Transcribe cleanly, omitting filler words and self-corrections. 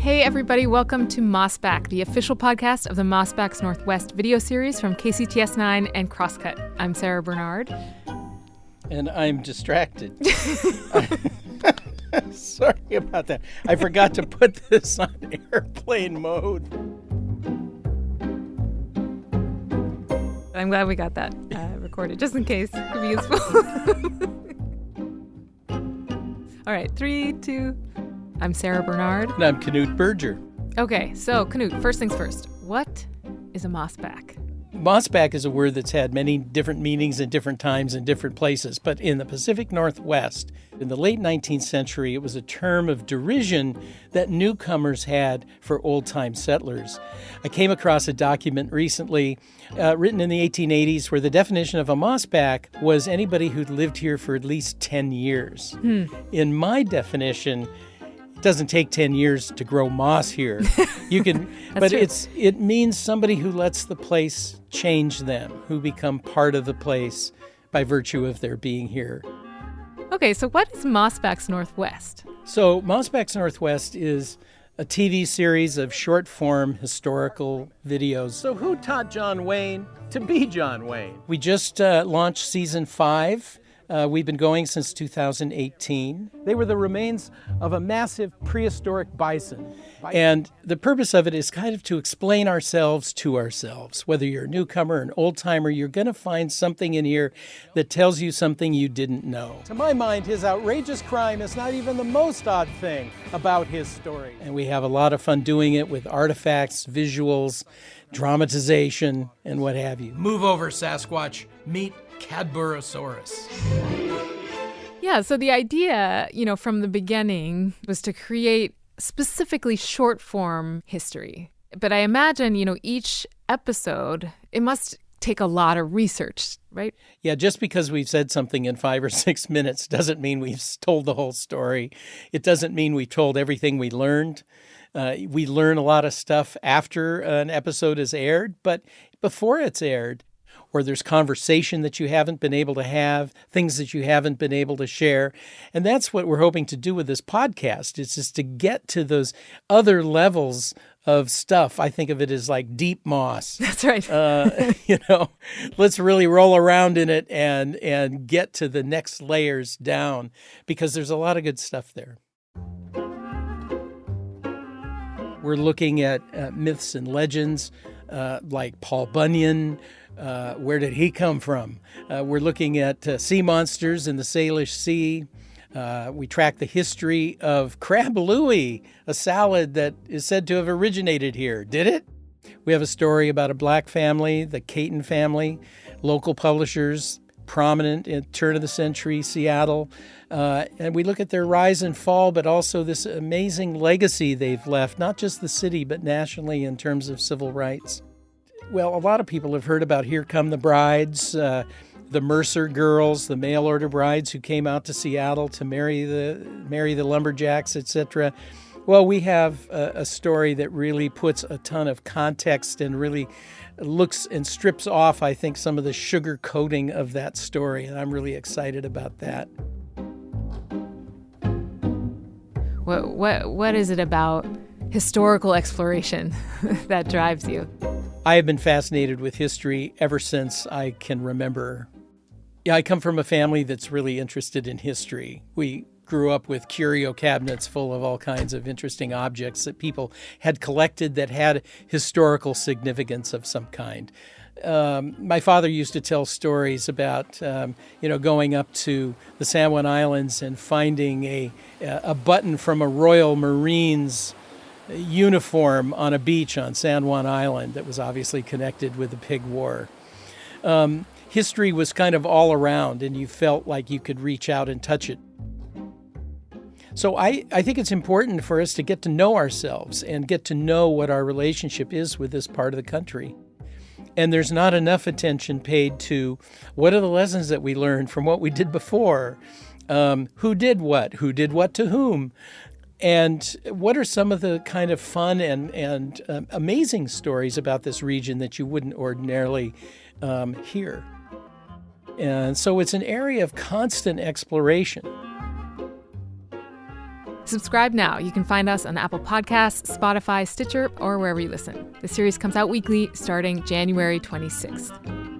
Hey everybody, welcome to Mossback, the official podcast of the Mossback's Northwest video series from KCTS 9 and Crosscut. I'm Sara Bernard. And I'm distracted. Sorry about that. I forgot to put this on airplane mode. I'm glad we got that recorded, just in case it could be useful. All right, 3, 2... I'm Sara Bernard. And I'm Knute Berger. Okay, so Knute, first things first. What is a mossback? Mossback is a word that's had many different meanings in different times and different places. But in the Pacific Northwest, in the late 19th century, it was a term of derision that newcomers had for old-time settlers. I came across a document recently written in the 1880s where the definition of a mossback was anybody who'd lived here for at least 10 years. In my definition, it doesn't take 10 years to grow moss here. You can, but true. it means somebody who lets the place change them, who become part of the place by virtue of their being here. Okay, so what is Mossback's Northwest? So Mossback's Northwest is a TV series of short-form historical videos. So who taught John Wayne to be John Wayne? We just launched season 5. We've been going since 2018. They were the remains of a massive prehistoric bison. And the purpose of it is kind of to explain ourselves to ourselves. Whether you're a newcomer or an old-timer, you're going to find something in here that tells you something you didn't know. To my mind, his outrageous crime is not even the most odd thing about his story. And we have a lot of fun doing it with artifacts, visuals, dramatization, and what have you. Move over, Sasquatch. Meet Cadborosaurus. Yeah, so the idea, from the beginning was to create specifically short form history. But I imagine, each episode, it must take a lot of research, right? Yeah, just because we've said something in 5 or 6 minutes doesn't mean we've told the whole story. It doesn't mean we told everything we learned. We learn a lot of stuff after an episode is aired, but before it's aired, or there's conversation that you haven't been able to have, things that you haven't been able to share. And that's what we're hoping to do with this podcast. It's just to get to those other levels of stuff. I think of it as like deep moss. That's right. Let's really roll around in it and get to the next layers down, because there's a lot of good stuff there. We're looking at myths and legends like Paul Bunyan. Where did he come from? We're looking at sea monsters in the Salish Sea. We track the history of crab louis, a salad that is said to have originated here. Did it? We have a story about a black family, the Caton family, local publishers, prominent in turn of the century Seattle. And we look at their rise and fall, but also this amazing legacy they've left, not just the city, but nationally in terms of civil rights. Well, a lot of people have heard about Here Come the Brides, the Mercer girls, the mail order brides who came out to Seattle to marry the lumberjacks, etc. Well, we have a story that really puts a ton of context and really looks and strips off, I think, some of the sugar coating of that story, and I'm really excited about that. What is it about historical exploration that drives you? I have been fascinated with history ever since I can remember. Yeah, I come from a family that's really interested in history. We grew up with curio cabinets full of all kinds of interesting objects that people had collected that had historical significance of some kind. My father used to tell stories about, going up to the San Juan Islands and finding a button from a Royal Marines uniform on a beach on San Juan Island that was obviously connected with the Pig War. History was kind of all around, and you felt like you could reach out and touch it. So I think it's important for us to get to know ourselves and get to know what our relationship is with this part of the country. And there's not enough attention paid to what are the lessons that we learned from what we did before. Who did what to whom? And what are some of the kind of fun and amazing stories about this region that you wouldn't ordinarily hear? And so it's an area of constant exploration. Subscribe now. You can find us on Apple Podcasts, Spotify, Stitcher, or wherever you listen. The series comes out weekly starting January 26th.